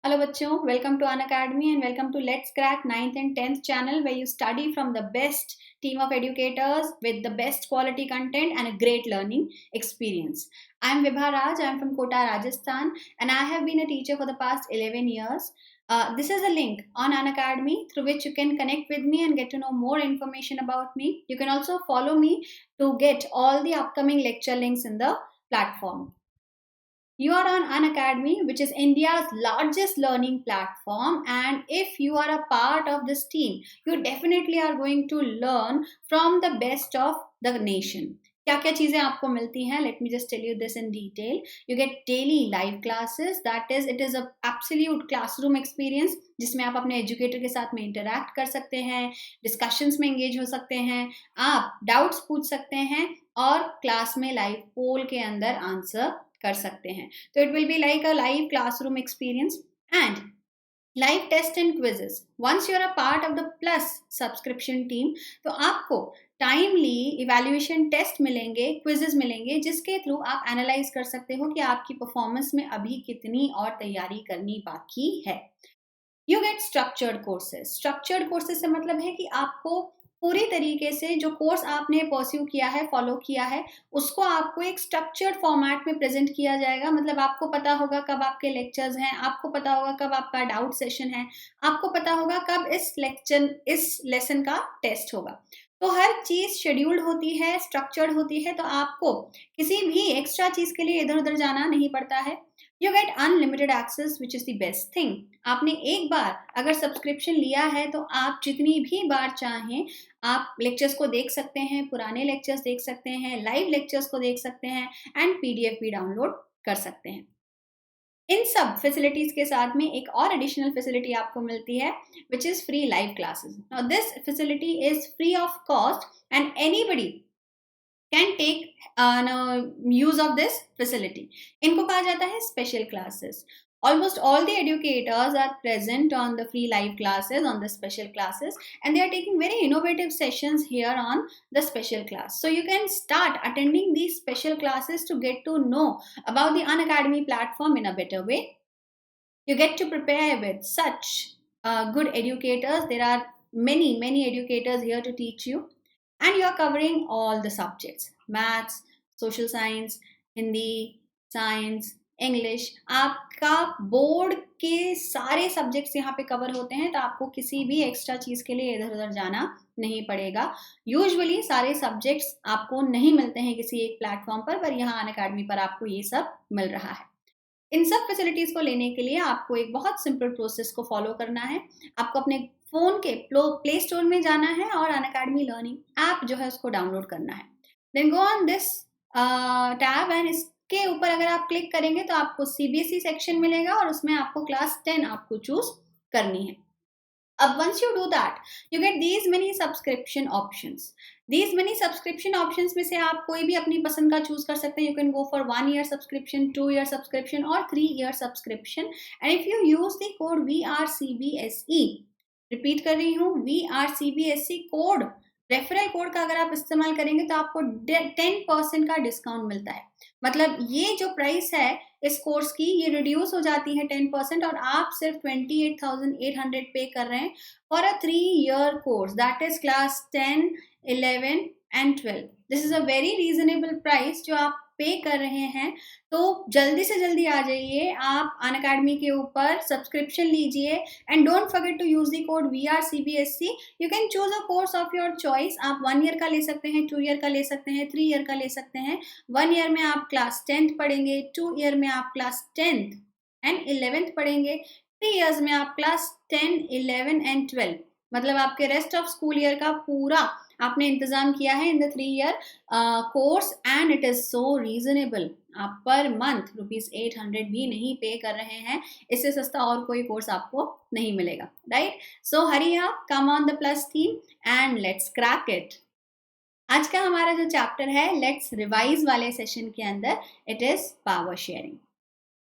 Hello बच्चों, welcome to An Academy and welcome to Let's Crack 9th and 10th channel where you study from the best team of educators with the best quality content and a great learning experience. I am Vibha Raj, I am from Kota, Rajasthan and I have been a teacher for the past 11 years. This is a link on An Academy through which you can connect with me and get to know more information about me. You can also follow me to get all the upcoming lecture links in the platform. You are on An Academy, which is India's largest learning platform. And if you are a part of this team, you definitely are going to learn from the best of the nation. क्या क्या चीजें आपको मिलती हैं? Let me just tell you this in detail. You get daily live classes. That is, it is a absolute classroom experience जिसमें आप अपने educator के साथ में इंटरैक्ट कर सकते हैं, डिस्कशंस में एंगेज हो सकते हैं, आप डाउट्स पूछ सकते हैं और क्लास में लाइव पोल के अंदर आंसर कर सकते हैं. तो it will be like a live classroom experience and live test and quizzes. Once you are a part of the plus subscription team तो आपको टाइमली इवैल्यूएशन टेस्ट मिलेंगे, क्विजेस मिलेंगे जिसके थ्रू आप एनालाइज कर सकते हो कि आपकी परफॉर्मेंस में अभी कितनी और तैयारी करनी बाकी है. यू गेट स्ट्रक्चर्ड कोर्सेज से मतलब है कि आपको पूरी तरीके से जो कोर्स आपने परस्यू किया है, फॉलो किया है, उसको आपको एक स्ट्रक्चर्ड फॉर्मेट में प्रेजेंट किया जाएगा. मतलब आपको पता होगा कब आपके लेक्चर्स हैं, आपको पता होगा कब आपका डाउट सेशन है, आपको पता होगा कब इस लेसन का टेस्ट होगा. तो हर चीज शेड्यूल्ड होती है, स्ट्रक्चर्ड होती है, तो आपको किसी भी एक्स्ट्रा चीज के लिए इधर उधर जाना नहीं पड़ता है. You get unlimited access which is the best thing. आपने एक बार अगर सब्सक्रिप्शन लिया है तो आप जितनी भी बार चाहें आप लेक्चर्स को देख सकते हैं, पुराने लेक्चर्स देख सकते हैं, लाइव लेक्चर्स को देख सकते हैं एंड पीडीएफ भी डाउनलोड कर सकते हैं. इन सब फैसिलिटीज के साथ में एक और एडिशनल फैसिलिटी आपको मिलती है which is free live classes. Now this facility is free of cost and anybody can take use of this facility. इनको कहा जाता है special classes. Almost all the educators are present on the free live classes, on the special classes, and they are taking very innovative sessions here on the special class. So you can start attending these special classes to get to know about the Unacademy platform in a better way. You get to prepare with such good educators. There are many educators here to teach you. And you are covering all the subjects: maths, social science, Hindi, science, English. आपका board के सारे subjects यहाँ पे cover होते हैं, तो आपको किसी भी एक्स्ट्रा चीज के लिए इधर उधर जाना नहीं पड़ेगा. यूजुअली सारे सब्जेक्ट्स आपको नहीं मिलते हैं किसी एक प्लेटफॉर्म पर यहाँ अनअकैडमी पर आपको ये सब मिल रहा है. इन सब फैसिलिटीज को लेने के लिए आपको एक बहुत सिंपल प्रोसेस को फॉलो करना है. आपको अपने फोन के प्ले स्टोर में जाना है और अनअकैडमी लर्निंग ऐप जो है उसको डाउनलोड करना है. Then go on this tab and इसके ऊपर अगर आप क्लिक करेंगे तो आपको सीबीएसई सेक्शन मिलेगा और उसमें आपको क्लास 10 आपको चूज करनी है. अब once you do that, you get these many subscription options. These many subscription options में से आप कोई भी अपनी पसंद का चूज कर सकते हैं. You can go for 1 year subscription, 2 year subscription or 3 year subscription. And if you use the code VRCBSE, repeat कर रही हूँ, VRCBSE कोड, रेफरल कोड का अगर आप इस्तेमाल करेंगे तो आपको 10% का डिस्काउंट मिलता है. मतलब ये जो प्राइस है इस कोर्स की ये रिड्यूस हो जाती है 10% और आप सिर्फ 28,800 पे कर रहे हैं for a 3-year course. That is class 10, 11 and 12. This is a very reasonable price जो आप पे कर रहे हैं. तो जल्दी से जल्दी आ जाइए, आप अनअकैडमी के ऊपर सब्सक्रिप्शन लीजिए and don't forget to use the code VRCBSE. You can choose a course of your choice. आप 1 year का ले सकते हैं, 2 year का ले सकते हैं, 3 year का ले सकते हैं. 1 year में आप क्लास 10th पढ़ेंगे, 2 year में आप क्लास 10th एंड 11th पढ़ेंगे, 3 years में आप क्लास 10, 11 एंड 12. मतलब आपके रेस्ट ऑफ स्कूल ईयर का पूरा आपने इंतजाम किया है in the 3-year course and it is so reasonable. आप पर मंथ ₹800 भी नहीं पे कर रहे हैं. इससे सस्ता और कोई कोर्स आपको नहीं मिलेगा, right? So hurry up, come on the plus theme and let's crack it. आज का हमारा जो चैप्टर है लेट्स रिवाइज वाले सेशन के अंदर इट इज पावर शेयरिंग.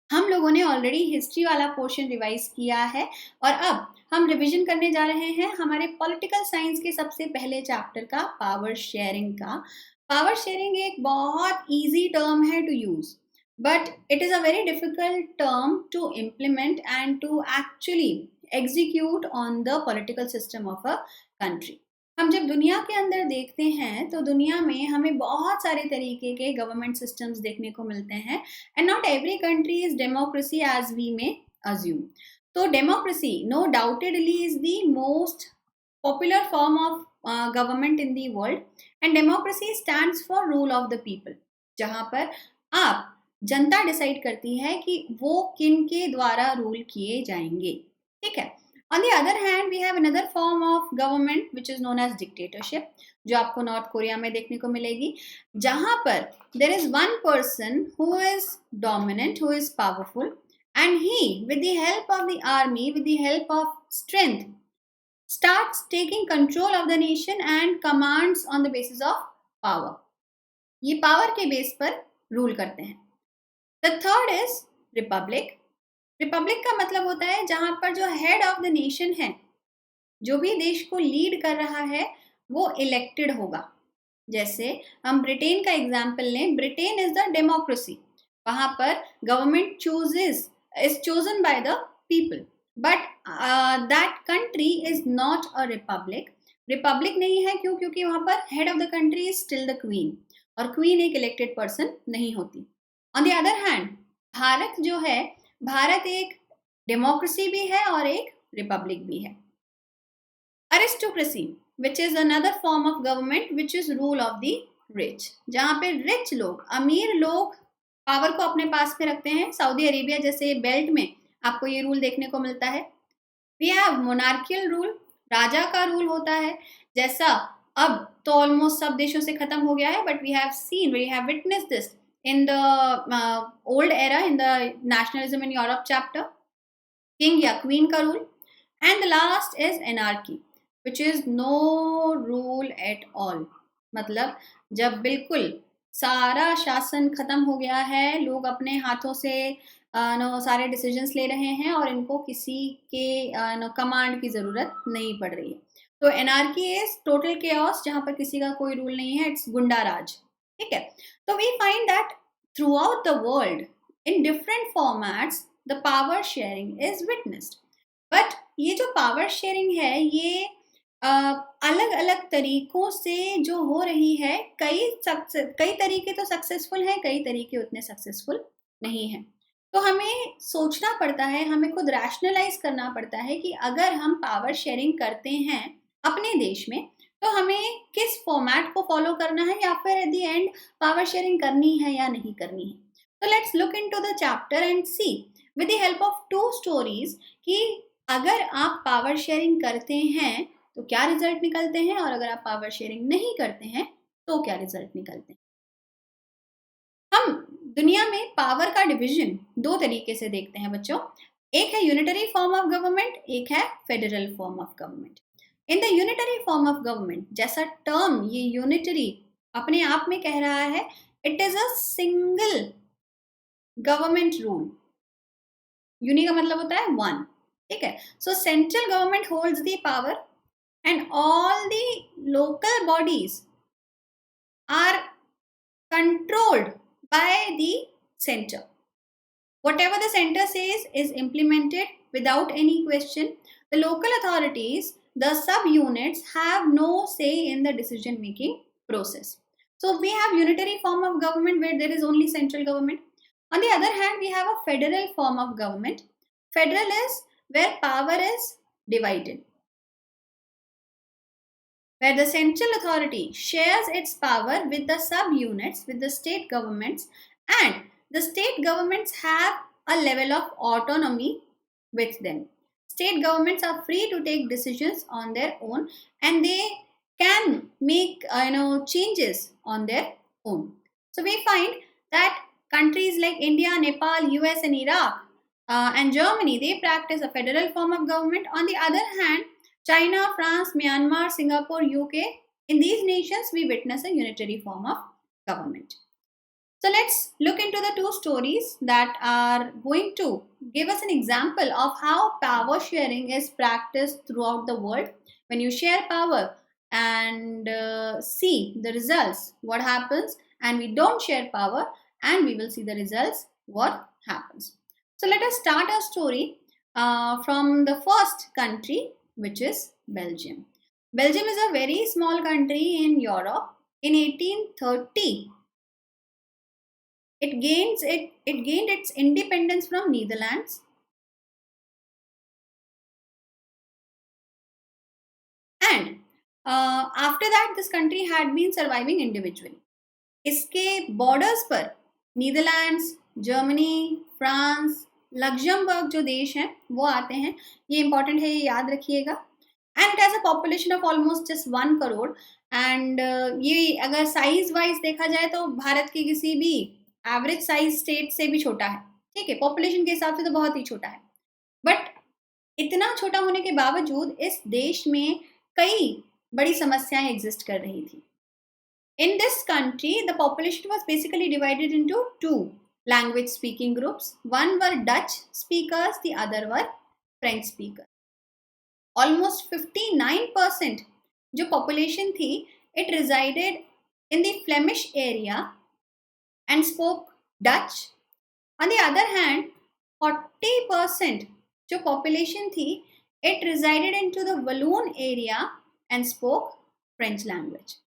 हम लोगों ने ऑलरेडी हिस्ट्री वाला पोर्शन रिवाइज किया है और अब हम रिवीजन करने जा रहे हैं हमारे पॉलिटिकल साइंस के सबसे पहले चैप्टर का, पावर शेयरिंग का. पावर शेयरिंग एक बहुत इजी टर्म है to use. but it is a very difficult term to implement and to actually execute on the political system of a country. हम जब दुनिया के अंदर देखते हैं तो दुनिया में हमें बहुत सारे तरीके के गवर्नमेंट सिस्टम्स देखने को मिलते हैं, and not every country is democracy as we may assume. तो democracy no doubtedly is the most popular form of government in the world, and democracy stands for rule of the people, जहां पर आप जनता decide करती है कि वो किन के द्वारा रूल किए जाएंगे. ठीक है. On the other hand we have another form of government which is known as dictatorship, जो आपको नॉर्थ कोरिया में देखने को मिलेगी, जहां पर there is one person who is dominant, who is powerful, and he with the help of the army, with the help of strength, starts taking control of the nation and commands on the basis of power. ये power के base पर rule करते हैं. The third is Republic. Republic का मतलब होता है जहां पर जो हेड ऑफ द नेशन है, जो भी देश को लीड कर रहा है, वो इलेक्टेड होगा. जैसे हम ब्रिटेन का एग्जाम्पल लें, ब्रिटेन इज द डेमोक्रेसी. वहां पर government is chosen by the people, but that country is not a republic. Republic नहीं है, क्यों? क्योंकि वहां पर head of the country is still the queen, और क्वीन एक इलेक्टेड पर्सन नहीं होती. On the other hand Bharat जो है, भारत एक डेमोक्रेसी भी है और एक रिपब्लिक भी है. Aristocracy which is another form of government which is rule of the rich, जहां पे रिच लोग, अमीर लोग पावर को अपने पास में रखते हैं. सऊदी अरेबिया जैसे बेल्ट में आपको ये रूल देखने को मिलता है. वी हैव मोनार्कियल रूल, राजा का रूल होता है, जैसा अब तो ऑलमोस्ट सब देशों से खत्म हो गया है, but we have witness this in the old era, in the nationalism in Europe chapter, king या queen का rule. And the last is anarchy, which is no rule at all. मतलब जब बिल्कुल सारा शासन खत्म हो गया है, लोग अपने हाथों से सारे डिसीजंस ले रहे हैं और इनको किसी के कमांड की ज़रूरत नहीं पड़ रही है. तो एनार्की इज टोटल केओस, जहाँ पर किसी का कोई रूल नहीं है, इट्स गुंडा राज. ठीक है. तो we find that throughout the world in different formats the power sharing is witnessed. but ये जो power sharing है, ये अलग अलग तरीकों से जो हो रही है, कई तरीके तो सक्सेसफुल हैं, कई तरीके उतने सक्सेसफुल नहीं हैं. तो हमें सोचना पड़ता है, हमें खुद रैशनलाइज करना पड़ता है कि अगर हम पावर शेयरिंग करते हैं अपने देश में, तो हमें किस फॉर्मेट को फॉलो करना है, या फिर एट द एंड पावर शेयरिंग करनी है या नहीं करनी है. तो let's look into the chapter and see with the help of 2 stories कि अगर आप पावर शेयरिंग करते हैं तो क्या रिजल्ट निकलते हैं, और अगर आप पावर शेयरिंग नहीं करते हैं तो क्या रिजल्ट निकलते हैं. हम दुनिया में पावर का डिवीजन 2 तरीके से देखते हैं बच्चों. एक है यूनिटरी फॉर्म ऑफ गवर्नमेंट, एक है federal form of government. In the unitary form of government, जैसा टर्म ये यूनिटरी अपने आप में कह रहा है, it is a single government rule. Uni का मतलब होता है वन. ठीक है. So central government holds the power and all the local bodies are controlled by the centre. Whatever the center says is implemented without any question. The local authorities, the subunits, have no say in the decision making process. So we have unitary form of government where there is only central government. On the other hand, we have a federal form of government. Federal is where power is divided, where the central authority shares its power with the subunits, with the state governments, and the state governments have a level of autonomy with them. State governments are free to take decisions on their own, and they can make changes on their own. So we find that countries like India, Nepal, US and Iraq and Germany, they practice a federal form of government. On the other hand, China, France, Myanmar, Singapore, UK, in these nations we witness a unitary form of government. So let's look into the 2 stories that are going to give us an example of how power sharing is practiced throughout the world. When you share power and see the results, what happens, and we don't share power and we will see the results, what happens. So let us start our story from the first country, which is Belgium. Belgium is a very small country in Europe. In 1830, it gained its independence from Netherlands, and after that this country had been surviving individually. इसके borders पर Netherlands, Germany, France, Luxembourg जो देश हैं वो आते हैं. ये important है, ये याद रखिएगा. And it has a population of almost just 1 crore. And ये अगर साइज वाइज देखा जाए तो भारत के किसी भी एवरेज साइज स्टेट से भी छोटा है. ठीक है, पॉपुलेशन के हिसाब से तो बहुत ही छोटा है. बट इतना छोटा होने के बावजूद इस देश में कई बड़ी समस्याएं एग्जिस्ट कर रही थी. In this country, the population was basically divided into two language speaking groups. One were Dutch speakers, the other were French speakers. Almost 59% जो population थी, it resided in the Flemish area and spoke Dutch. On the other hand, 40% जो population थी, it resided into the Walloon area and spoke French language.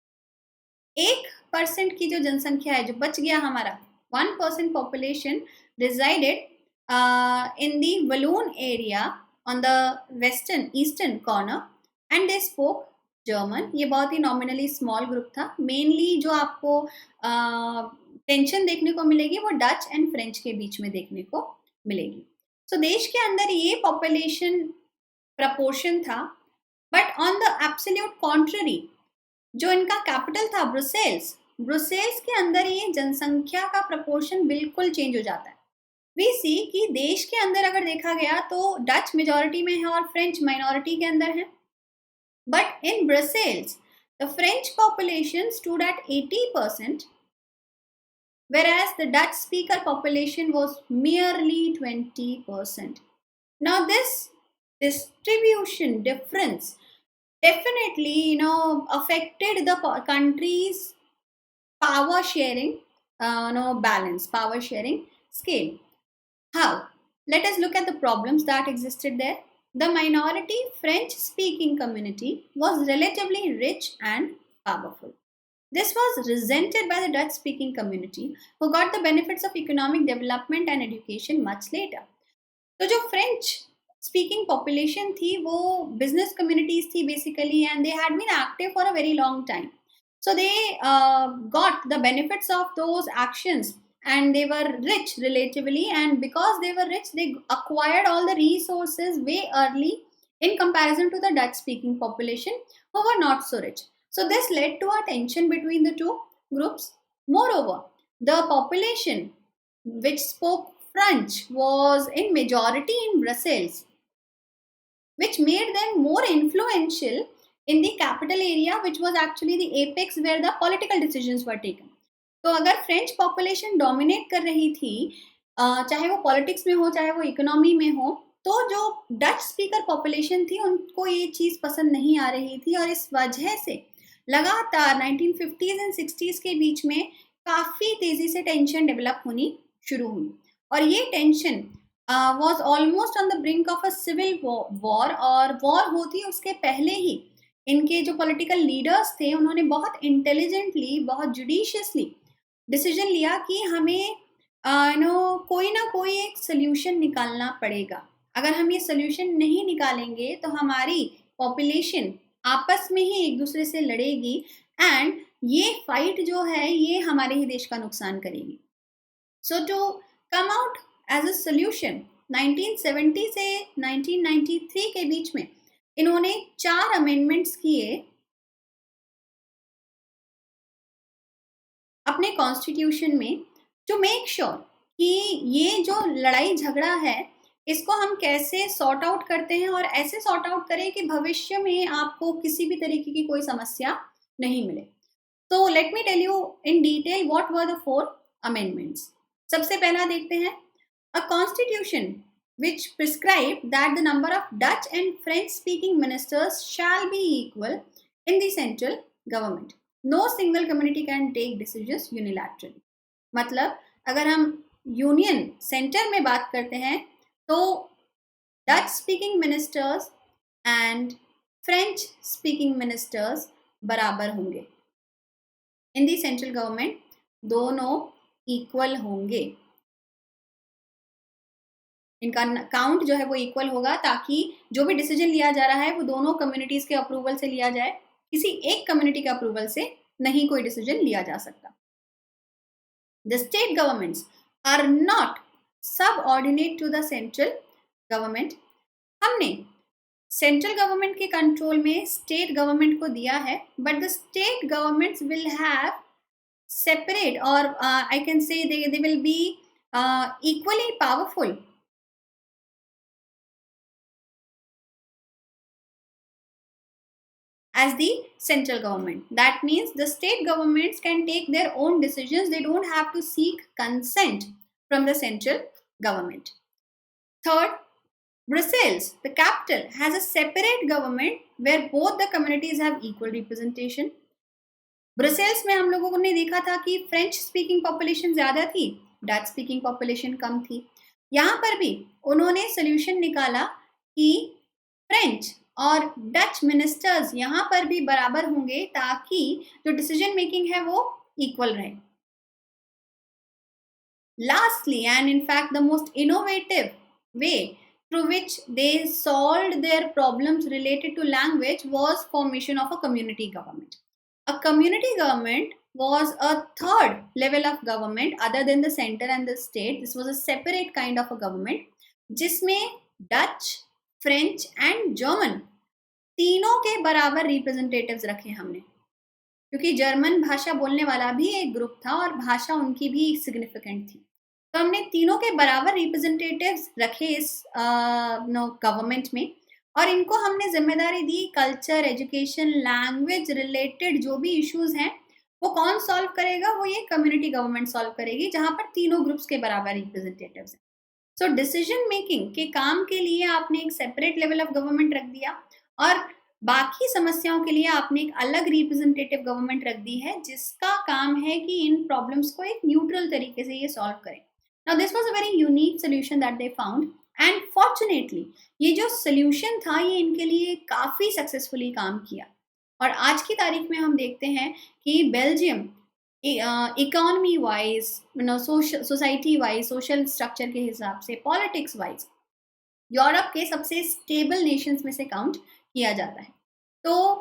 1% की जो जनसंख्या है, जो बच गया हमारा 1% population resided in the Walloon area on the western eastern corner and they spoke German. ये बहुत ही नॉमिनली स्मॉल ग्रुप था. मेनली जो आपको टेंशन देखने को मिलेगी वो डच एंड फ्रेंच के बीच में देखने को मिलेगी. सो देश के अंदर ये पॉपुलेशन प्रपोर्शन था. But on the absolute contrary, जो इनका कैपिटल था ब्रुसेल्स के अंदर ये जनसंख्या का प्रपोर्शन बिल्कुल चेंज हो जाता है. वी सी कि देश के अंदर अगर देखा गया तो डच मेजॉरिटी में है और फ्रेंच माइनॉरिटी के अंदर है. But in Brussels the French population stood at 80%, whereas the Dutch speaker population was merely 20%. Now this distribution difference definitely affected the country's power sharing balance, power sharing scale. How? Let us look at the problems that existed there. The minority French speaking community was relatively rich and powerful. This was resented by the Dutch speaking community, who got the benefits of economic development and education much later. तो जो French speaking population थी वो business communities थी basically, and they had been active for a very long time. So they got the benefits of those actions, and they were rich relatively, and because they were rich they acquired all the resources way early in comparison to the Dutch speaking population who were not so rich. So this led to a tension between the two groups. Moreover, the population which spoke French was in majority in Brussels, which made them more influential in the capital area, which was actually the apex where the political decisions were taken. तो अगर French population dominate कर रही थी, चाहे वो politics में हो चाहे वो इकोनॉमी में हो, तो जो डच स्पीकर पॉपुलेशन थी उनको ये चीज़ पसंद नहीं आ रही थी, और इस वजह से लगातार 1950s एंड 60s के बीच में काफ़ी तेज़ी से टेंशन डेवलप होनी शुरू हुई. और ये tension was almost on the brink of a civil war, और वॉर होती उसके पहले ही इनके जो पॉलिटिकल लीडर्स थे उन्होंने बहुत इंटेलिजेंटली, बहुत जुडिशियसली डिसीजन लिया कि हमें कोई ना कोई एक सोल्यूशन निकालना पड़ेगा. अगर हम ये सोल्यूशन नहीं निकालेंगे तो हमारी पॉपुलेशन आपस में ही एक दूसरे से लड़ेगी, एंड ये फाइट जो है ये हमारे ही देश का नुकसान करेगी. So to come out as a solution 1970 से 1993 के बीच में इन्होंने 4 अमेंडमेंट्स किए अपने कॉन्स्टिट्यूशन में, टू मेक श्योर कि ये जो लड़ाई झगड़ा है इसको हम कैसे सॉर्ट आउट करते हैं, और ऐसे सॉर्ट आउट करें कि भविष्य में आपको किसी भी तरीके की कोई समस्या नहीं मिले. तो let me tell you in detail what were the 4 amendments. सबसे पहला देखते हैं, a constitution which prescribed that the number of Dutch and French speaking ministers shall be equal in the central government. No single community can take decisions unilaterally. मतलब अगर हम union centre में बात करते हैं तो Dutch speaking ministers and French speaking ministers बराबर होंगे। इन दी सेंट्रल गवर्नमेंट दोनों इक्वल होंगे, इनका काउंट जो है वो इक्वल होगा, ताकि जो भी डिसीजन लिया जा रहा है वो दोनों कम्युनिटीज के अप्रूवल से लिया जाए, किसी एक कम्युनिटी के अप्रूवल से नहीं कोई डिसीजन लिया जा सकता। The state governments are not subordinate to the central government. हमने सेंट्रल गवर्नमेंट के कंट्रोल में स्टेट गवर्नमेंट को दिया है, but the state governments will have separate, or I can say they will be equally powerful as the central government. That means the state governments can take their own decisions. They don't have to seek consent from the central government. Third, Brussels, the capital, has a separate government where both the communities have equal representation. Brussels में हम लोगों ने देखा था कि French speaking population ज़्यादा थी, Dutch speaking population कम थी। यहाँ पर भी उन्होंने सोल्यूशन निकाला कि फ्रेंच और डच मिनिस्टर्स यहाँ पर भी बराबर होंगे, ताकि जो डिसीजन मेकिंग है वो इक्वल रहे। Lastly, and in fact the most innovative way through which they solved their problems related to language was formation of a community government. A community government was a third level of government other than the center and the state. This was a separate kind of a government जिसमें Dutch, French and German तीनों के बराबर representatives रखे हमने, क्योंकि German भाषा बोलने वाला भी एक ग्रुप था और भाषा उनकी भी सिग्निफिकेंट थी। तो हमने तीनों के बराबर रिप्रेजेंटेटिव्स रखे इस गवर्नमेंट में, और इनको हमने जिम्मेदारी the culture, education, language related जो भी इश्यूज हैं वो कौन सॉल्व करेगा, वो ये कम्युनिटी गवर्नमेंट सॉल्व करेगी, जहां पर तीनों ग्रुप्स के बराबर रिप्रेजेंटेटिव्स हैं। सो डिसीजन मेकिंग के काम के लिए आपने एक सेपरेट लेवल ऑफ गवर्नमेंट रख दिया, और बाकी समस्याओं के लिए आपने एक अलग रिप्रेजेंटेटिव गवर्नमेंट रख दी है, जिसका काम है कि इन प्रॉब्लम्स को एक न्यूट्रल तरीके से ये सॉल्व करें। Now this was a very unique solution that they found, and fortunately ये जो सोल्यूशन था ये इनके लिए काफ़ी सक्सेसफुली काम किया। और आज की तारीख में हम देखते हैं कि Belgium economy wise, society wise, social structure के हिसाब से, पॉलिटिक्स वाइज यूरोप के सबसे स्टेबल नेशंस में से काउंट किया जाता है। तो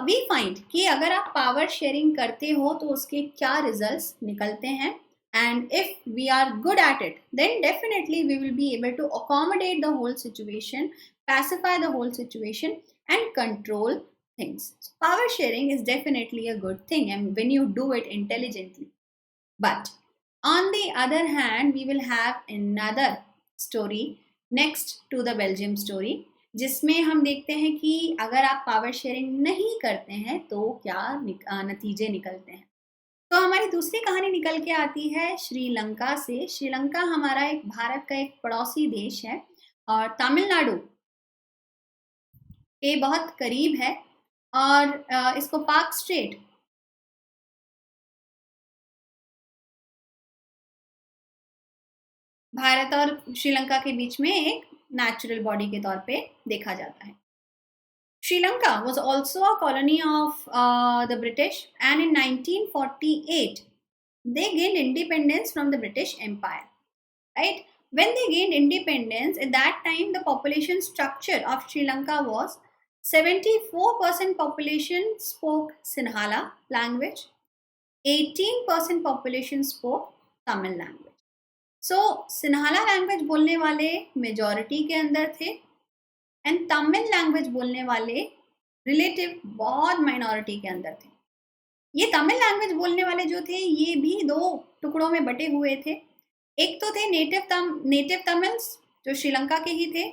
वी फाइंड कि अगर आप पावर शेयरिंग करते हो तो उसके क्या रिजल्ट्स निकलते हैं, and if we are good at it, then definitely we will be able to accommodate the whole situation, pacify the whole situation and control things. So power sharing is definitely a good thing, and when you do it intelligently. But on the other hand, we will have another story next to the Belgium story, जिसमें हम देखते हैं कि अगर आप power sharing नहीं करते हैं तो क्या नतीजे निकलते हैं। तो हमारी दूसरी कहानी निकल के आती है श्रीलंका से। श्रीलंका हमारा एक भारत का एक पड़ोसी देश है और तमिलनाडु के बहुत करीब है, और इसको पाक स्टेट भारत और श्रीलंका के बीच में एक नेचुरल बॉडी के तौर पे देखा जाता है। Sri Lanka was also a colony of the British, and in 1948 they gained independence from the British Empire. Right? When they gained independence, at that time the population structure of Sri Lanka was 74% population spoke Sinhala language, 18% population spoke Tamil language. So Sinhala language बोलने वाले majority के अंदर थे, and Tamil language बोलने वाले relative बहुत minority के अंदर थे। ये तमिल लैंग्वेज बोलने वाले जो थे ये भी दो टुकड़ों में बटे हुए थे। एक तो थे नेटिव तमिल्स जो श्रीलंका के ही थे,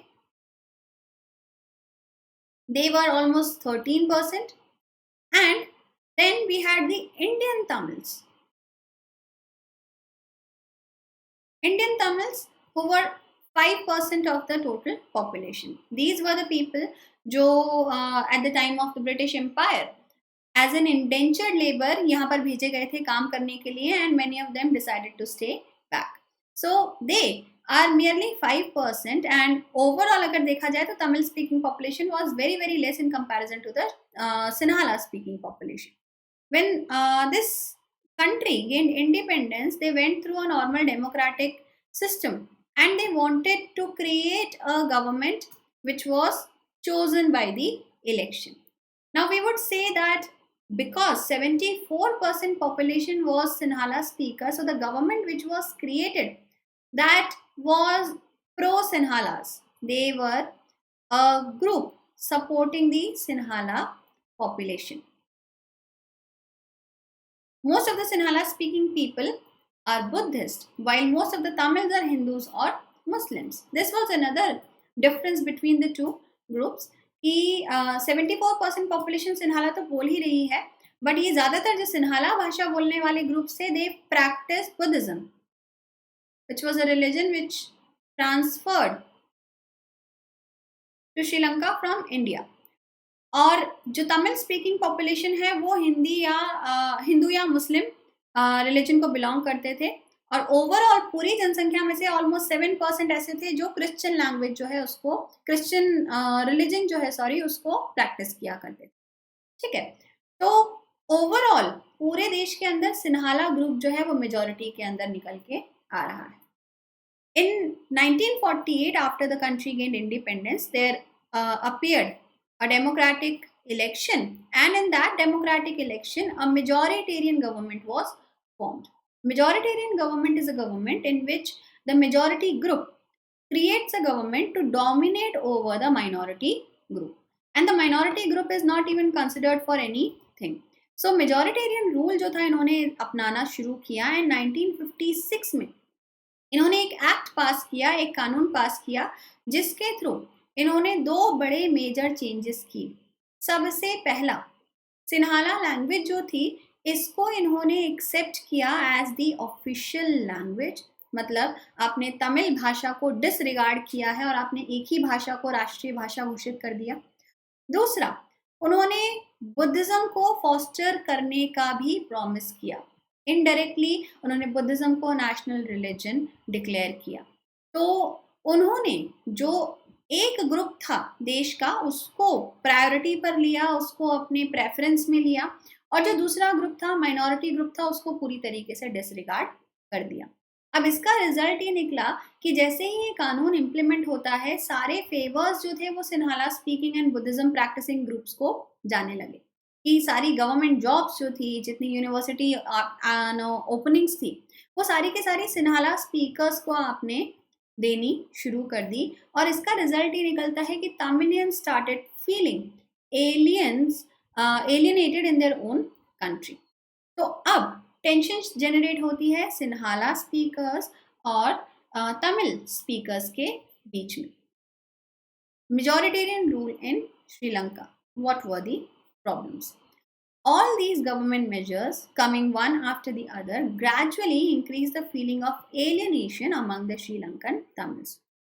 they were almost 13%, and then we had the Indian Tamils who were 5% of the total population. These were the people जो at the time of the British Empire as an indentured labor यहाँ पर भेजे गए थे काम करने के लिए, and many of them decided to stay So they are merely 5%, and overall अगर देखा जाए तो Tamil speaking population was very very less in comparison to the Sinhala speaking population. When this country gained independence, they went through a normal democratic system, and they wanted to create a government which was chosen by the election. Now we would say that because 74% population was Sinhala speaker, so the government which was created, that was pro Sinhalas. They were a group supporting the Sinhala population. Most of the Sinhala speaking people are Buddhist, while most of the Tamils are Hindus or Muslims. This was another difference between the two groups कि 74% population Sinhala तो बोल ही रही है, but ये ज़्यादातर जो सिन्हाला भाषा बोलने वाले ग्रुप से they practice Buddhism, which was a religion which transferred to Sri Lanka from India. और जो तमिल स्पीकिंग पॉपुलेशन है वो हिंदू या मुस्लिम रिलीजन को बिलोंग करते थे, और ओवरऑल पूरी जनसंख्या में से ऑलमोस्ट 7% ऐसे थे जो क्रिश्चियन लैंग्वेज जो है उसको, क्रिश्चियन रिलीजन जो है सॉरी, उसको प्रैक्टिस किया करते थे. ठीक है, तो ओवरऑल पूरे देश के अंदर सिन्हाला ग्रुप जो है वो मेजॉरिटी के अंदर निकल के आ रहा है. In 1948, after the country gained independence, there appeared a democratic election, and in that democratic election a majoritarian government was formed. Majoritarian government is a government in which the majority group creates a government to dominate over the minority group, and the minority group is not even considered for anything. So majoritarian rule जो था इन्होंने अपनाना शुरू किया, and 1956 में इन्होंने एक act पास किया, एक कानून पास किया, जिसके थ्रू इन्होंने दो बड़े मेजर चेंजेस किए. सबसे पहला, सिन्हाला लैंग्वेज जो थी इसको इन्होंने एक्सेप्ट किया एज द ऑफिशियल लैंग्वेज. मतलब आपने तमिल भाषा को डिसरिगार्ड किया है और आपने एक ही भाषा को राष्ट्रीय भाषा घोषित कर दिया. दूसरा, उन्होंने बुद्धिज्म को फॉस्टर करने का भी प्रॉमिस किया. इनडायरेक्टली उन्होंने बुद्धिज्म को नेशनल रिलीजन डिक्लेयर किया. तो उन्होंने जो एक ग्रुप था देश का उसको प्रायोरिटी पर लिया, उसको अपने प्रेफरेंस में लिया, और जो दूसरा ग्रुप था, माइनॉरिटी ग्रुप था, उसको पूरी तरीके से डिसरिगार्ड कर दिया. अब इसका रिजल्ट ये निकला कि जैसे ही ये कानून इम्प्लीमेंट होता है, सारे फेवर्स जो थे वो Sinhala speaking and Buddhism practising groups को जाने लगे. कि सारी गवर्नमेंट जॉब्स जो थी, जितनी यूनिवर्सिटी ओपनिंग्स थी, वो सारी के सारी सिन्हाला स्पीकर्स को आपने देनी शुरू कर दी. और इसका रिजल्ट ये निकलता है कि Tamilians started feeling alienated in their own country. तो अब टेंशन जनरेट होती है सिन्हाला स्पीकर्स और तमिल स्पीकर्स के बीच में. Majoritarian rule in Sri Lanka, what were the problems? All these government measures, coming one after the other, gradually increased the feeling of alienation among the Sri Lankan Tamils.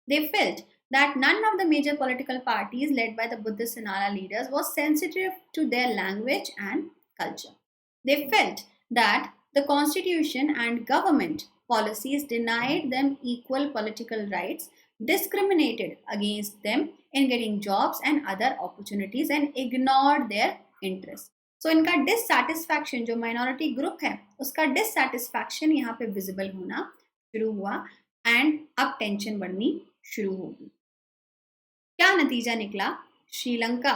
They felt that none of the major political parties led by the Buddhist Sinhala leaders was sensitive to their language and culture. They felt that the constitution and government policies denied them equal political rights, discriminated against them in getting jobs and other opportunities, and ignored their interests. So इनका dissatisfaction, जो minority group है उसका dissatisfaction यहाँ पे visible होना शुरू हुआ, and अब टेंशन बढ़नी शुरू होगी. क्या नतीजा निकला श्रीलंका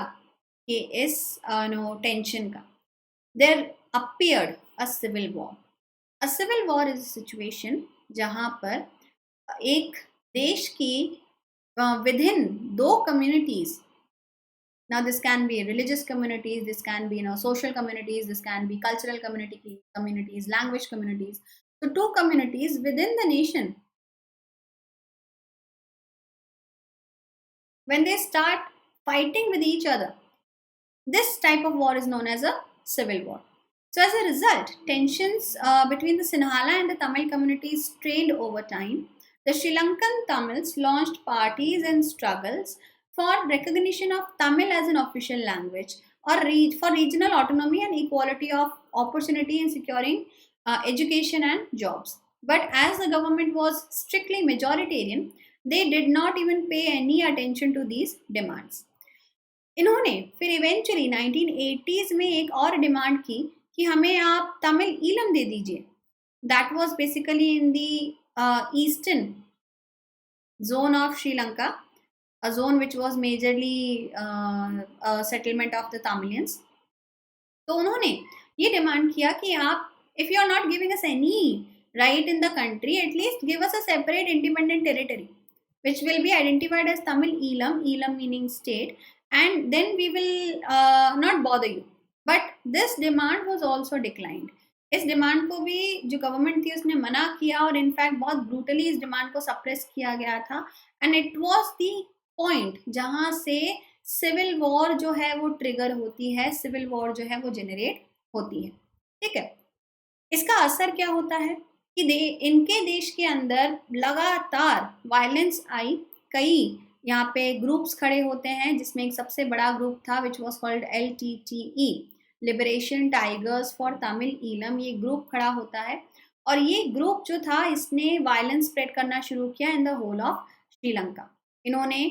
के इस टेंशन का? There appeared a civil war. A civil war is a situation जहाँ पर एक देश की within दो communities, now this can be religious communities, this can be social communities, this can be cultural communities, language communities, so two communities within the nation, when they start fighting with each other, this type of war is known as a civil war. So as a result, tensions between the Sinhala and the Tamil communities strained over time. The Sri Lankan Tamils launched parties and struggles for recognition of Tamil as an official language, or for regional autonomy and equality of opportunity in securing education and jobs. But as the government was strictly majoritarian, they did not even pay any attention to these demands. इन्होंने फिर eventually 1980s में एक और demand की कि हमें आप तमिल ईलम दे दीजिए. That was basically in the eastern zone of Sri Lanka, a zone which was majorly a settlement of the Tamilians. तो उन्होंने ये डिमांड किया कि आप, if you are not giving us any right in the country, at least give us a separate independent territory which will be identified as Tamil Elam, Elam meaning state, and then we will not bother you. But this demand was also declined. इस demand को भी जो government थी उसने मना किया और in fact बहुत ब्रूटली इस डिमांड को सप्रेस किया गया था. And it was the point जहां से सिविल वॉर जो है वो ट्रिगर होती है, सिविल वॉर जो है वो जनरेट होती है. ठीक है, इसका असर क्या होता है कि इनके देश के अंदर लगातार वायलेंस आई. कई यहाँ पे ग्रुप्स खड़े होते हैं जिसमें एक सबसे बड़ा ग्रुप था which was called LTTE, liberation tigers for Tamil Eelam. ये ग्रुप खड़ा होता है और ये ग्रुप जो था इसने वायलेंस स्प्रेड करना शुरू किया in the whole of Sri Lanka. इन्होंने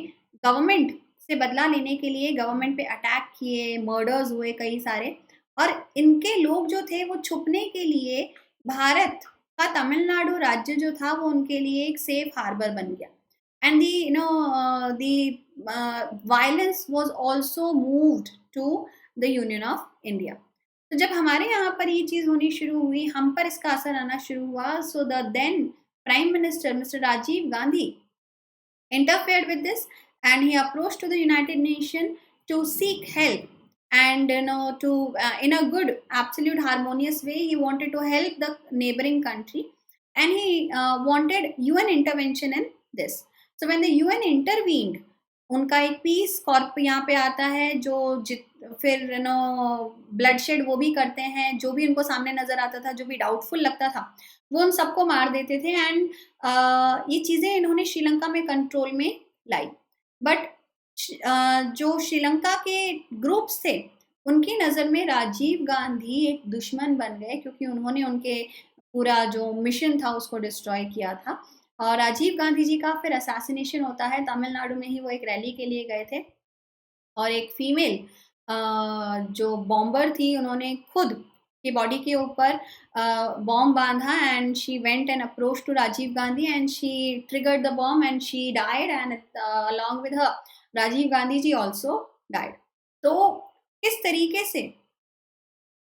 गवर्नमेंट से बदला लेने के लिए गवर्नमेंट पे अटैक किए, मर्डर्स हुए कई सारे, और इनके लोग जो थे वो छुपने के लिए भारत का तमिलनाडु राज्य जो था वो उनके लिए एक सेफ हार्बर बन गया. And the violence was also moved to the union of India. तो जब हमारे यहाँ पर ये चीज़ होनी शुरू हुई, हम पर इसका असर आना शुरू हुआ. So the then prime minister mister Rajiv Gandhi interfered with this and he approached to the United Nations to seek help, and to in a good absolute harmonious way he wanted to help the neighboring country, and he wanted UN intervention in this. So when the UN intervened, उनका एक piece Corp यहाँ पे आता है जो फिर bloodshed वो भी करते हैं, जो भी उनको सामने नजर आता था, जो भी डाउटफुल लगता था वो उन सबको मार देते थे. एंड ये चीज़ें इन्होंने श्रीलंका में कंट्रोल में लाई. बट जो श्रीलंका के ग्रुप्स थे उनकी नज़र में राजीव गांधी एक दुश्मन बन गए क्योंकि उन्होंने उनके पूरा जो मिशन था उसको डिस्ट्रॉय किया था. और राजीव गांधी जी का फिर असैसिनेशन होता है. तमिलनाडु में ही वो एक रैली के लिए गए थे और एक फीमेल जो बॉम्बर थी उन्होंने खुद की बॉडी के ऊपर बॉम्ब बांधा and she went and approach to Rajiv Gandhi and she triggered the bomb and she died and along with her Rajiv Gandhi ji also died. तो किस तरीके से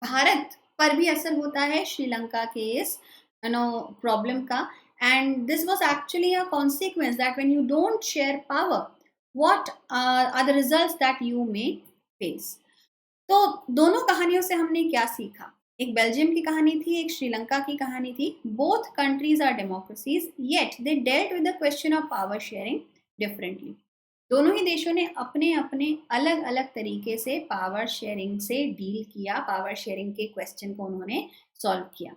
भारत पर भी असर होता है श्रीलंका के इस प्रॉब्लम का. And this was actually a consequence that when you don't share power, what are the results that you may face. तो दोनों कहानियों से हमने क्या सीखा? एक बेल्जियम की कहानी थी, एक श्रीलंका की कहानी थी. Both countries are democracies, yet they dealt with the question of power sharing differently. दोनों ही देशों ने अपने अपने अलग अलग तरीके से पावर शेयरिंग से डील किया, पावर शेयरिंग के क्वेश्चन को उन्होंने सॉल्व किया.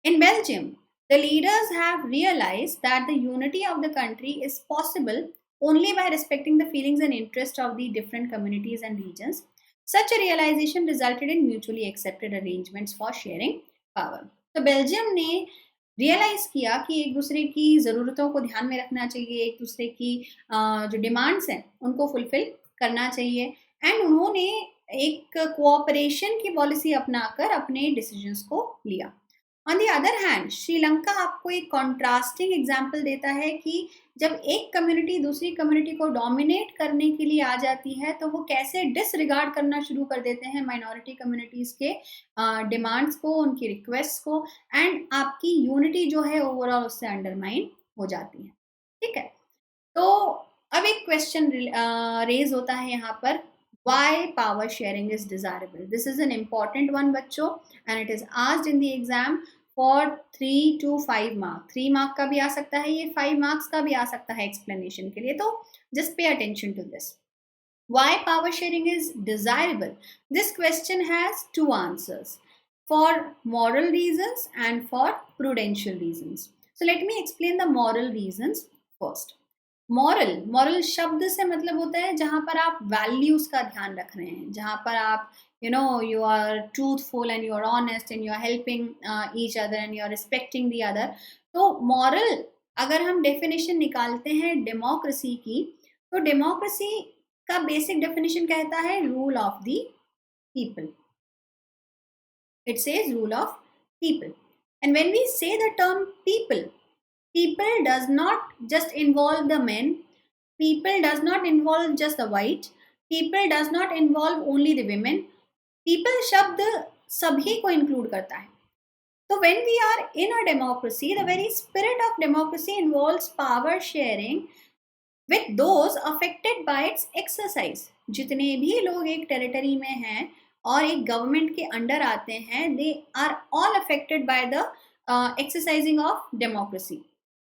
In Belgium, the leaders have realized that the unity of the country is possible only by respecting the feelings and interests of the different communities and regions. Such a realization resulted in mutually accepted arrangements for sharing power. तो Belgium ने realise किया कि एक दूसरे की ज़रूरतों को ध्यान में रखना चाहिए, एक दूसरे की जो डिमांड्स हैं उनको फुलफिल करना चाहिए, एंड उन्होंने एक कोऑपरेशन की पॉलिसी अपनाकर अपने डिसीजंस को लिया. On the other hand Sri Lanka आपको एक कॉन्ट्रास्टिंग एग्जाम्पल देता है कि जब एक कम्युनिटी दूसरी कम्युनिटी को डोमिनेट करने के लिए आ जाती है तो वो कैसे डिसरिगार्ड करना शुरू कर देते हैं माइनॉरिटी कम्युनिटीज़ के डिमांड्स को, उनकी रिक्वेस्ट को, एंड आपकी यूनिटी जो है ओवरऑल उससे अंडरमाइन हो जाती है. ठीक है, तो अब एक क्वेश्चन रेज होता है यहाँ पर, why power sharing is desirable. This is an important one बच्चों, and it is asked in the exam for 3 to 5 mark. 3 mark का भी आ सकता है, ये 5 marks का भी आ सकता है explanation के लिए. तो just pay attention to this. Why power sharing is desirable? This question has 2 answers, for moral reasons and for prudential reasons. So let me explain the moral reasons first. Moral शब्द से मतलब होता है जहाँ पर आप वैल्यूज का ध्यान रख रहे हैं, जहाँ पर आप you are truthful and you are honest and you are helping each other and you are respecting the other. तो moral अगर हम डेफिनेशन निकालते हैं डेमोक्रेसी की, तो डेमोक्रेसी का बेसिक डेफिनेशन कहता है rule of the people. It says rule of people. And when we say the term people, people does not just involve the men, people does not involve just the white, people does not involve only the women. People शब्द सभी को include करता है. So when we are in a democracy, the very spirit of democracy involves power sharing with those affected by its exercise. जितने भी लोग एक territory में हैं और एक गवर्नमेंट के अंडर आते हैं, they are all affected by the exercising of democracy.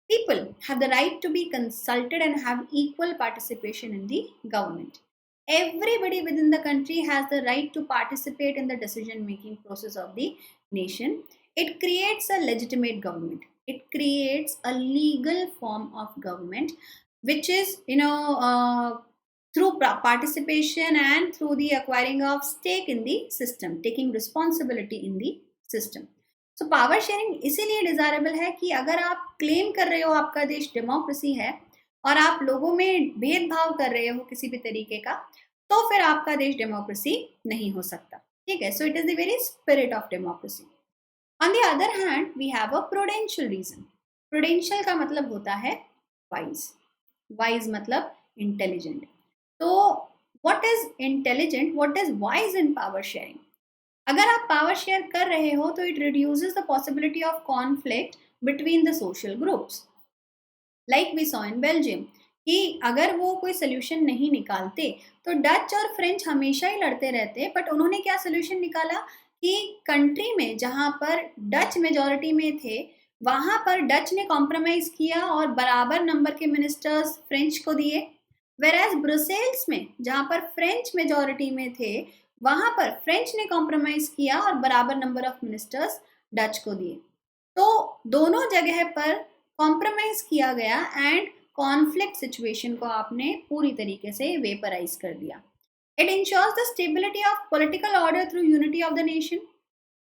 People have the right to be consulted and have equal participation in the government. Everybody within the country has the right to participate in the decision making process of the nation. It creates a legitimate government. It creates a legal form of government, which is, through participation and through the acquiring of stake in the system, taking responsibility in the system. So power sharing इसीलिए desirable है कि अगर आप claim कर रहे हो आपका देश डेमोक्रेसी है और आप लोगों में भेदभाव कर रहे हो किसी भी तरीके का, तो फिर आपका देश डेमोक्रेसी नहीं हो सकता. ठीक है. So it is the very spirit of democracy. On the other hand we have a prudential reason. Prudential का मतलब होता है वाइज. वाइज मतलब इंटेलिजेंट. तो what is intelligent, what is wise in power sharing? अगर आप पावर शेयर कर रहे हो तो it reduces the possibility of conflict between the social groups. Like we saw in Belgium कि अगर वो कोई सोल्यूशन नहीं निकालते तो डच और फ्रेंच हमेशा ही लड़ते रहते, बट उन्होंने क्या सोल्यूशन निकाला कि कंट्री में जहाँ पर डच मेजॉरिटी में थे वहाँ पर डच ने कॉम्प्रोमाइज किया और बराबर नंबर के मिनिस्टर्स फ्रेंच को दिए. वेराज ब्रुसेल्स में जहाँ पर फ्रेंच मेजॉरिटी में थे वहां पर फ्रेंच ने कॉम्प्रोमाइज किया और बराबर नंबर ऑफ मिनिस्टर्स डच को दिए. तो दोनों जगह पर कॉम्प्रोमाइज किया गया एंड कॉन्फ्लिक्ट सिचुएशन को आपने पूरी तरीके से वेपराइज कर दिया. It ensures the stability of political order through unity of the nation.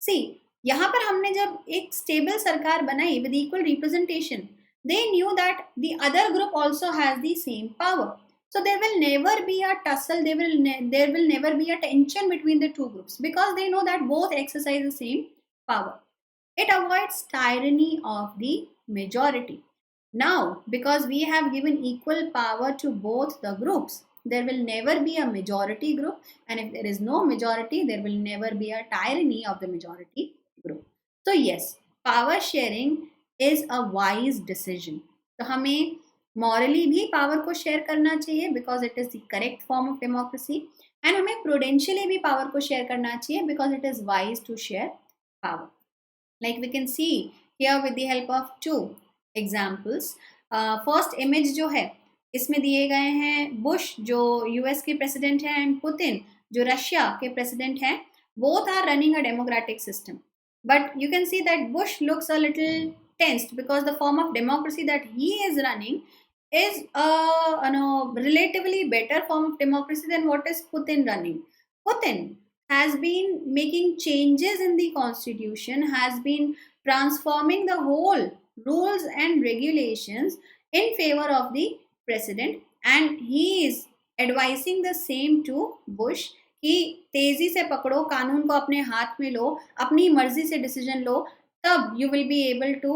See, यहाँ पर हमने जब एक स्टेबल सरकार बनाई with equal representation, they knew that the other group also has the same power. So there will never be a tussle, there will never be a tension between the two groups because they know that both exercise the same power. It avoids tyranny of the majority. Now, because we have given equal power to both the groups, there will never be a majority group, and if there is no majority, there will never be a tyranny of the majority group. So yes, power sharing is a wise decision. तो हमें morally भी power को share करना चाहिए because it is the correct form of democracy, and हमें prudentially भी power को share करना चाहिए because it is wise to share power. Like we can see here with the help of two examples. First image जो है इसमें दिए गए हैं बुश जो यूएस के प्रेसिडेंट हैं एंड पुतिन जो रशिया के प्रेसिडेंट हैं. Both are running a democratic system, but you can see that Bush looks a little tensed because the form of democracy that he is running is relatively better form of democracy than what is Putin running. Putin has been making changes in the constitution, has been transforming the whole rules and regulations in favor of the president, and he is advising the same to Bush कि तेजी से पकड़ो, कानून को अपने हाथ में लो, अपनी मर्जी से डिसीजन लो, तब you will be able to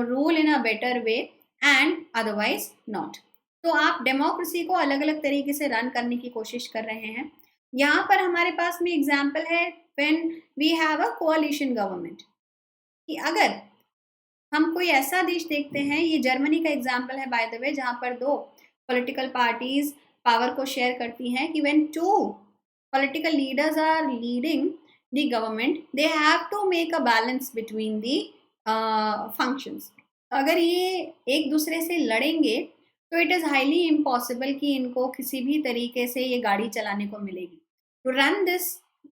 rule in a better way and otherwise not. तो आप डेमोक्रेसी को अलग अलग तरीके से रन करने की कोशिश कर रहे हैं. यहाँ पर हमारे पास में एग्जाम्पल है when we have a coalition government, कि अगर हम कोई ऐसा देश देखते हैं, ये जर्मनी का एग्जाम्पल है बाय द वे, जहाँ पर दो पॉलिटिकल पार्टीज पावर को शेयर करती हैं, कि when two political leaders are leading the government, they have to make a balance between the functions. अगर ये एक दूसरे से लड़ेंगे तो इट इज़ हाईली इम्पॉसिबल कि इनको किसी भी तरीके से ये गाड़ी चलाने को मिलेगी. To run this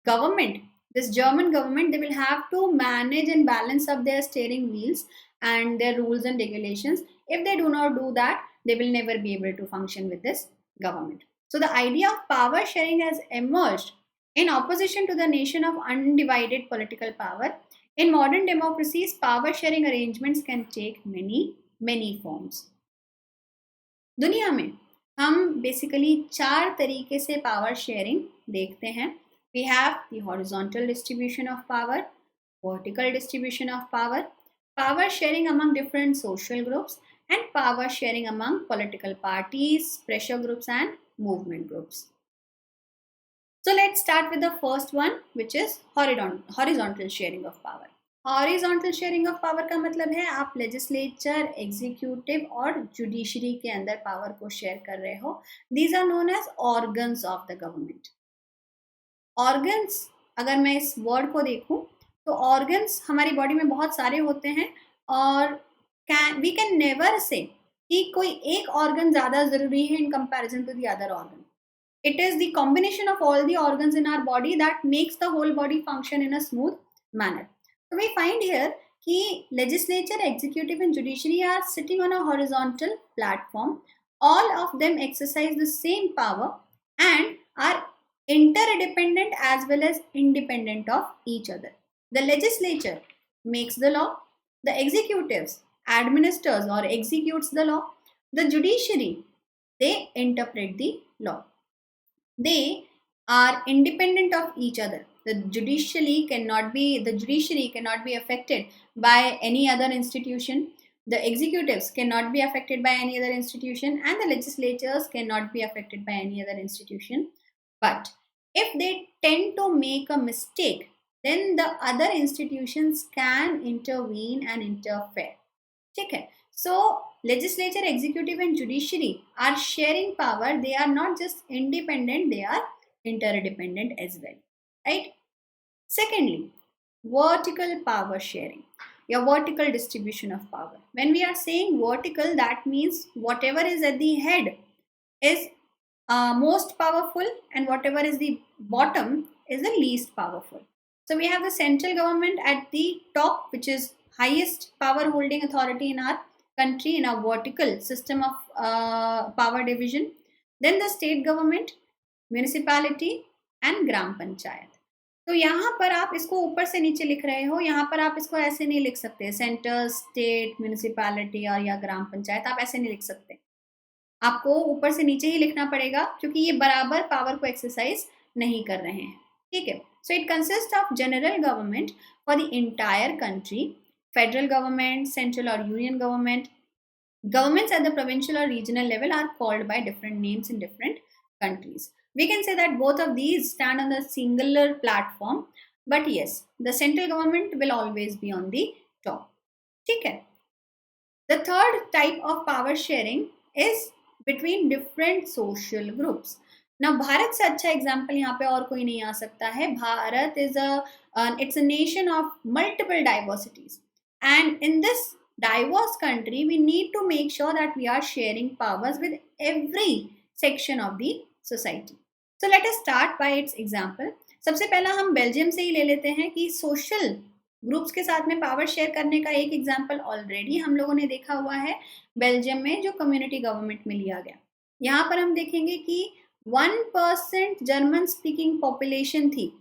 government, this German government, they will have to manage and balance up their steering wheels and their rules and regulations. If they do not do that, they will never be able to function with this government. So the idea of power sharing has emerged in opposition to the nation of undivided political power. In modern democracies, power sharing arrangements can take many forms. दुनिया में हम basically 4 तरीके से power sharing देखते हैं. We have the horizontal distribution of power, vertical distribution of power, power sharing among different social groups, and power sharing among political parties, pressure groups, and movement groups. So let's start with the first one, which is horizontal sharing of power. Horizontal sharing of power का मतलब है आप legislature, executive और judiciary के अंदर power को share कर रहे हो. These are known as organs of the government. Organs, अगर मैं इस वर्ड को देखूं तो ऑर्गन्स हमारी बॉडी में बहुत सारे होते हैं और वी कैन नेवर से कि कोई एक ऑर्गन ज़्यादा ज़रूरी है in comparison to the other organ. It is the combination of all the organs in our body that makes the whole body function in a smooth manner. So we find here that legislature, executive and judiciary are sitting on a horizontal platform. All of them exercise the same power and are interdependent as well as independent of each other. The legislature makes the law, the executives administers or executes the law, the judiciary, they interpret the law. They are independent of each other. The judiciary cannot be affected by any other institution. The executives cannot be affected by any other institution, and the legislatures cannot be affected by any other institution. But if they tend to make a mistake, then the other institutions can intervene and interfere. Okay, so legislature, executive and judiciary are sharing power. They are not just independent, they are interdependent as well, right? Secondly, vertical power sharing, your vertical distribution of power. When we are saying vertical, that means whatever is at the head is most powerful and whatever is the bottom is the least powerful. So we have the central government at the top, which is highest power holding authority in our country in a vertical system of power division. Then the state government, municipality and gram panchayat. तो यहाँ पर आप इसको ऊपर से नीचे लिख रहे हो, यहाँ पर आप इसको ऐसे नहीं लिख सकते, सेंटर, स्टेट, म्यूनिसिपैलिटी और या ग्राम पंचायत, आप ऐसे नहीं लिख सकते. आपको ऊपर से नीचे ही लिखना पड़ेगा क्योंकि ये बराबर पावर को एक्सरसाइज नहीं कर रहे हैं. ठीक है. So it consist of general government for the entire country, federal government, central or union government. Governments at the provincial or regional level are called by different names in different countries. We can say that both of these stand on the singular platform, but yes, the central government will always be on the top. Okay. The third type of power sharing is between different social groups. Now, Bharat से अच्छा example यहाँ पे और कोई नहीं आ सकता है. Bharat it's a nation of multiple diversities. And in this diverse country, we need to make sure that we are sharing powers with every section of the society. So let us start by its example. सबसे पहला हम Belgium से ही ले लेते हैं कि social groups के साथ में पावर शेयर करने का एक एग्जाम्पल ऑलरेडी हम लोगों ने देखा हुआ है बेल्जियम में, जो कम्युनिटी गवर्नमेंट में लिया गया. यहाँ पर हम देखेंगे कि 1% जर्मन स्पीकिंग पॉपुलेशन थी,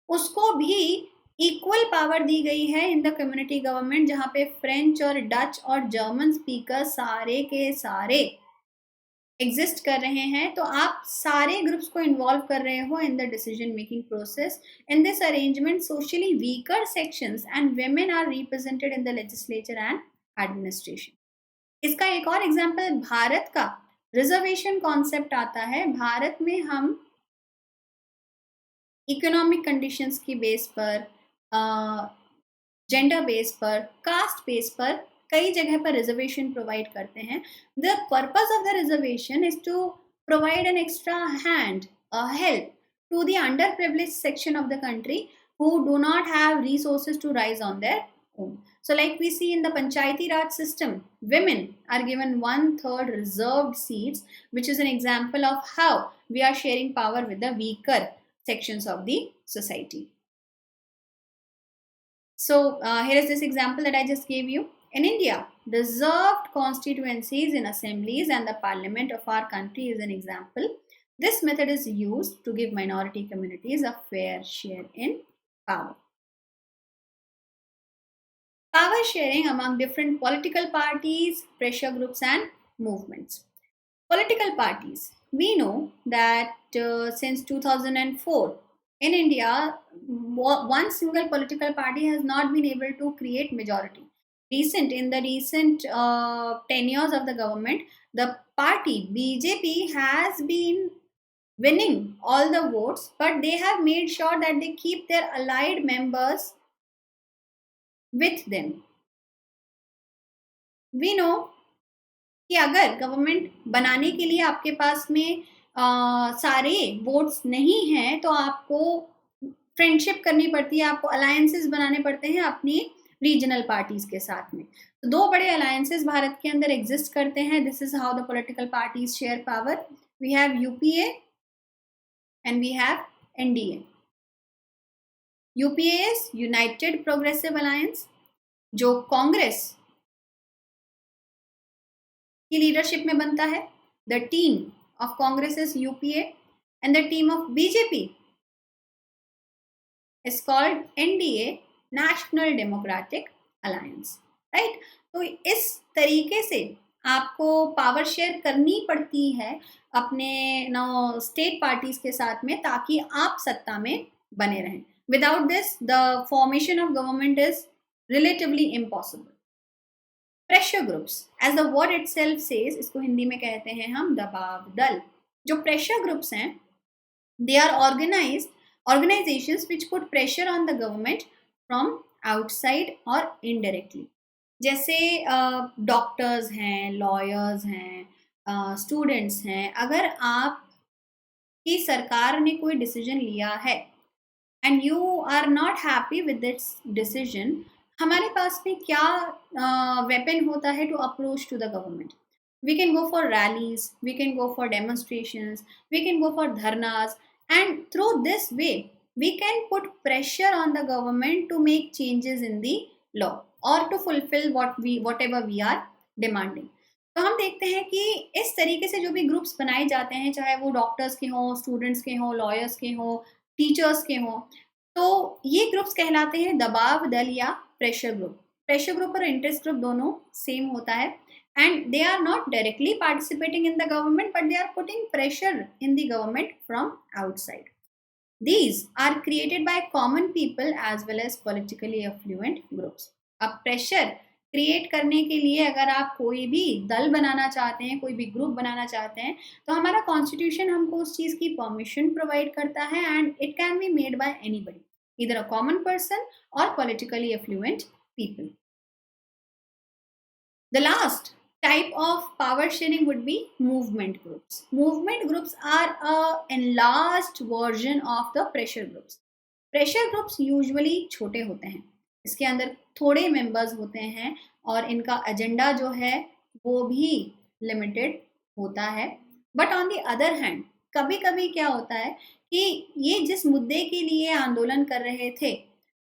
उसको भी इक्वल पावर दी गई है इन द कम्युनिटी गवर्नमेंट, जहाँ पे फ्रेंच और डच और जर्मन स्पीकर सारे के सारे एग्जिस्ट कर रहे हैं. तो आप सारे ग्रुप्स को इन्वॉल्व कर रहे हो in the decision making process. In this arrangement socially weaker sections and women are represented in the legislature and administration. इसका एक और एग्जाम्पल भारत का रिजर्वेशन कॉन्सेप्ट आता है. भारत में हम इकोनॉमिक कंडीशंस की बेस पर, जेंडर बेस पर, कास्ट बेस पर कई जगह पर रिजर्वेशन प्रोवाइड करते हैं. The purpose of the reservation is to provide an extra hand, help to the under privileged section of the country who do not have resources to rise on their own. So like we see in the Panchayati Raj system, women are given 1/3 reserved seats, which is an example of how we are sharing power with the weaker sections of the society. So here is this example that I just gave you. In India, reserved constituencies in assemblies and the parliament of our country is an example. This method is used to give minority communities a fair share in power. Power sharing among different political parties, pressure groups, and movements. Political parties. We know that since 2004 in India, one single political party has not been able to create majority. In the recent tenures of the government, the party BJP has been winning all the votes, but they have made sure that they keep their allied members with them. We know कि अगर government बनाने के लिए आपके पास में सारे votes नहीं हैं तो आपको फ्रेंडशिप करनी पड़ती है, आपको अलायंसेस बनाने पड़ते हैं अपनी रीजनल पार्टीज के साथ में. तो दो बड़े अलायंसेस भारत के अंदर एग्जिस्ट करते हैं. This is how the political parties share power. We have UPA and we have NDA. UPA is United Progressive Alliance, जो कांग्रेस की लीडरशिप में बनता है. The team of Congress is UPA and the team of BJP is called NDA, National Democratic Alliance. Right. तो इस तरीके से आपको पावर शेयर करनी पड़ती है अपने स्टेट पार्टीज के साथ में, ताकि आप सत्ता में बने रहें. Without this the formation of government is relatively impossible. Pressure groups, as the word itself says, इसको हिंदी में कहते हैं हम दबाव दल. जो प्रेशर ग्रुप्स हैं, they are organizations which put pressure on the government from outside और indirectly. जैसे डॉक्टर्स हैं, लॉयर्स हैं, स्टूडेंट्स हैं. अगर आप की सरकार ने कोई डिसीजन लिया है and you are not happy with this decision, हमारे पास में क्या वेपन होता है to approach to the government. We can go for rallies, we can go for demonstrations, we can go for dharnas, and through this way we can put pressure on the government to make changes in the law or to fulfill whatever we are demanding. तो हम देखते हैं कि इस तरीके से जो भी ग्रुप्स बनाए जाते हैं, चाहे वो डॉक्टर्स के हों, स्टूडेंट्स के हों, लॉयर्स के हों, टीचर्स के हों, तो ये ग्रुप्स कहलाते हैं दबाव दल या प्रेशर ग्रुप. प्रेशर ग्रुप और इंटरेस्ट ग्रुप दोनों सेम होता है, and they are not directly participating in the government, but they are putting pressure in the government from outside. These are created by common people as well as politically affluent groups. अब pressure create करने के लिए अगर आप कोई भी दल बनाना चाहते हैं, कोई भी ग्रुप बनाना चाहते हैं, तो हमारा कॉन्स्टिट्यूशन हमको उस चीज़ की परमिशन प्रोवाइड करता है, and it can be made by anybody, either a common person और politically affluent people. The last type of power sharing would be movement groups. Movement groups are a enlarged version of the pressure groups. Pressure groups usually छोटे होते हैं, इसके अंदर थोड़े members होते हैं और इनका एजेंडा जो है वो भी लिमिटेड होता है. But on the other hand कभी कभी क्या होता है कि ये जिस मुद्दे के लिए आंदोलन कर रहे थे,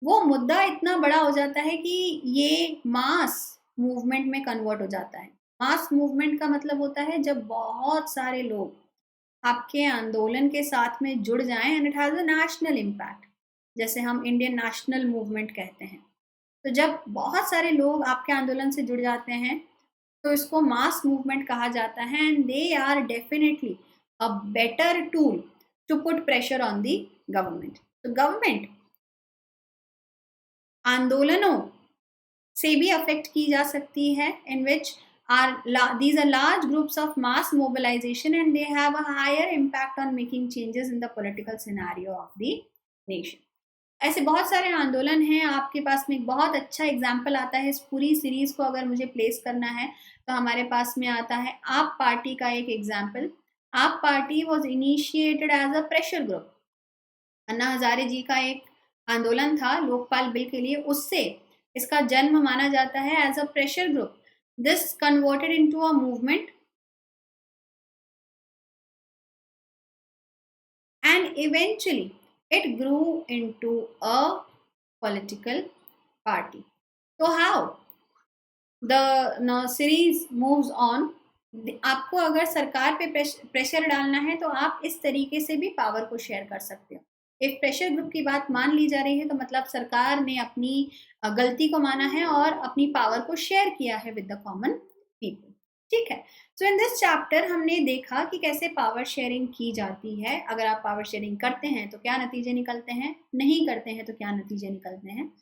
वो मुद्दा इतना बड़ा हो जाता है कि ये मास मूवमेंट में कन्वर्ट हो जाता है. मास मूवमेंट का मतलब होता है जब बहुत सारे लोग आपके आंदोलन के साथ में जुड़ जाएं and it has a national impact, जैसे हम इंडियन नेशनल मूवमेंट कहते हैं. तो जब बहुत सारे लोग आपके आंदोलन से जुड़ जाते हैं तो इसको मास मूवमेंट कहा जाता है, and they are definitely a better tool to put pressure on the government. तो गवर्नमेंट आंदोलनों से भी अफेक्ट की जा सकती है, इन विच these are large groups of mass mobilization and they have a higher impact on making changes in the political scenario of the nation. ऐसे बहुत सारे आंदोलन हैं. आपके पास में एक बहुत अच्छा एग्जाम्पल आता है. इस पूरी सीरीज को अगर मुझे प्लेस करना है तो हमारे पास में आता है आप पार्टी का एक एग्जाम्पल. आप party was initiated as a pressure group. Anna Hazare जी का एक आंदोलन था लोकपाल बिल के लिए, उससे इसका जन्म माना जाता है as a pressure group. This converted into a movement and eventually it grew into a political party. So how the series moves on, आपको अगर सरकार पे प्रेशर डालना है तो आप इस तरीके से भी पावर को शेयर कर सकते हो। इफ प्रेशर ग्रुप की बात मान ली जा रही है तो मतलब सरकार ने अपनी गलती को माना है और अपनी पावर को शेयर किया है विद द कॉमन पीपल। ठीक है, सो इन दिस चैप्टर हमने देखा कि कैसे पावर शेयरिंग की जाती है। अगर आप पावर शेयरिंग करते हैं तो क्या नतीजे निकलते हैं, नहीं करते हैं तो क्या नतीजे निकलते हैं।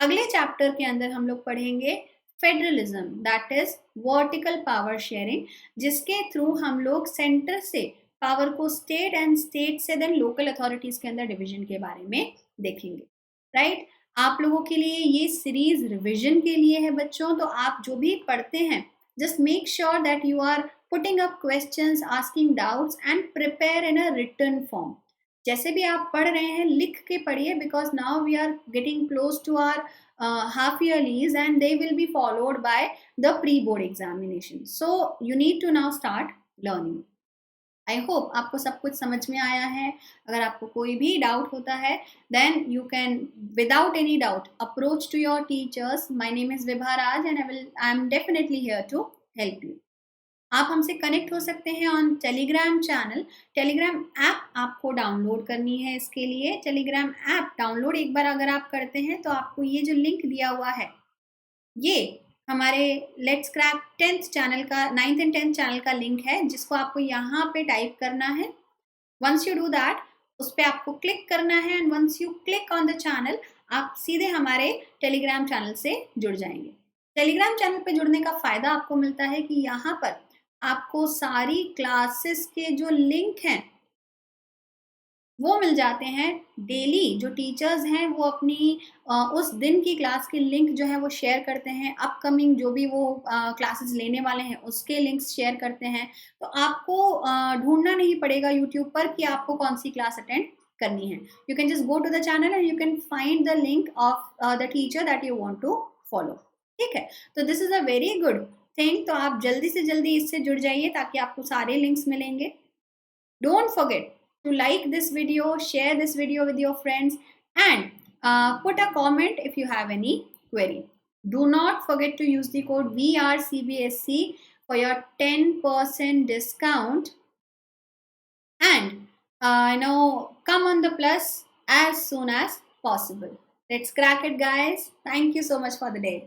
अगले चैप्टर के अंदर हम लोग पढ़ेंगे federalism, that is vertical power sharing, जिसके थ्रू हम लोग सेंटर से पावर को स्टेट एंड स्टेट से देन लोकल अथॉरिटीज के अंदर डिवीजन के बारे में देखेंगे। राइट, आप लोगों के लिए ये सीरीज रिवीजन के लिए है बच्चों, तो आप जो भी पढ़ते हैं just make sure that you are putting up questions, asking doubts and prepare in a written form. जैसे भी आप पढ़ रहे हैं लिख के पढ़िए, because now we are getting close to our half yearlies and they will be followed by the pre-board examination. So you need to now start learning. I hope आपको सब कुछ समझ में आया है। अगर आपको कोई भी डाउट होता है then you can without any doubt approach to your teachers. My name is Vibha Raj and I am definitely here to help you. आप हमसे कनेक्ट हो सकते हैं on Telegram channel. Telegram app आपको डाउनलोड करनी है। इसके लिए टेलीग्राम ऐप डाउनलोड एक बार अगर आप करते हैं तो आपको ये जो लिंक दिया हुआ है, ये हमारे लेट्स क्रैक 10th चैनल का, 9th एंड 10th चैनल का लिंक है, जिसको आपको यहाँ पे टाइप करना है। वंस यू डू दैट, उस पर आपको क्लिक करना है and once you click on the channel, आप सीधे हमारे टेलीग्राम चैनल से जुड़ जाएंगे। टेलीग्राम चैनल पे जुड़ने का फायदा आपको मिलता है कि यहाँ पर आपको सारी क्लासेस के जो लिंक हैं वो मिल जाते हैं डेली। जो टीचर्स हैं वो अपनी उस दिन की क्लास के लिंक जो है वो शेयर करते हैं, अपकमिंग जो भी वो क्लासेस लेने वाले हैं उसके लिंक्स शेयर करते हैं। तो आपको ढूंढना नहीं पड़ेगा यूट्यूब पर कि आपको कौन सी क्लास अटेंड करनी है। You can just go to the channel and you can find the link of the teacher that you want to follow. ठीक है, तो this is a very good thing. तो आप जल्दी से जल्दी इससे जुड़ जाइए ताकि आपको सारे लिंक्स मिलेंगे। Don't forget to like this video, share this video with your friends, and put a comment if you have any query. Do not forget to use the code VRCBSC for your 10% discount, and come on the plus as soon as possible. Let's crack it, guys. Thank you so much for the day.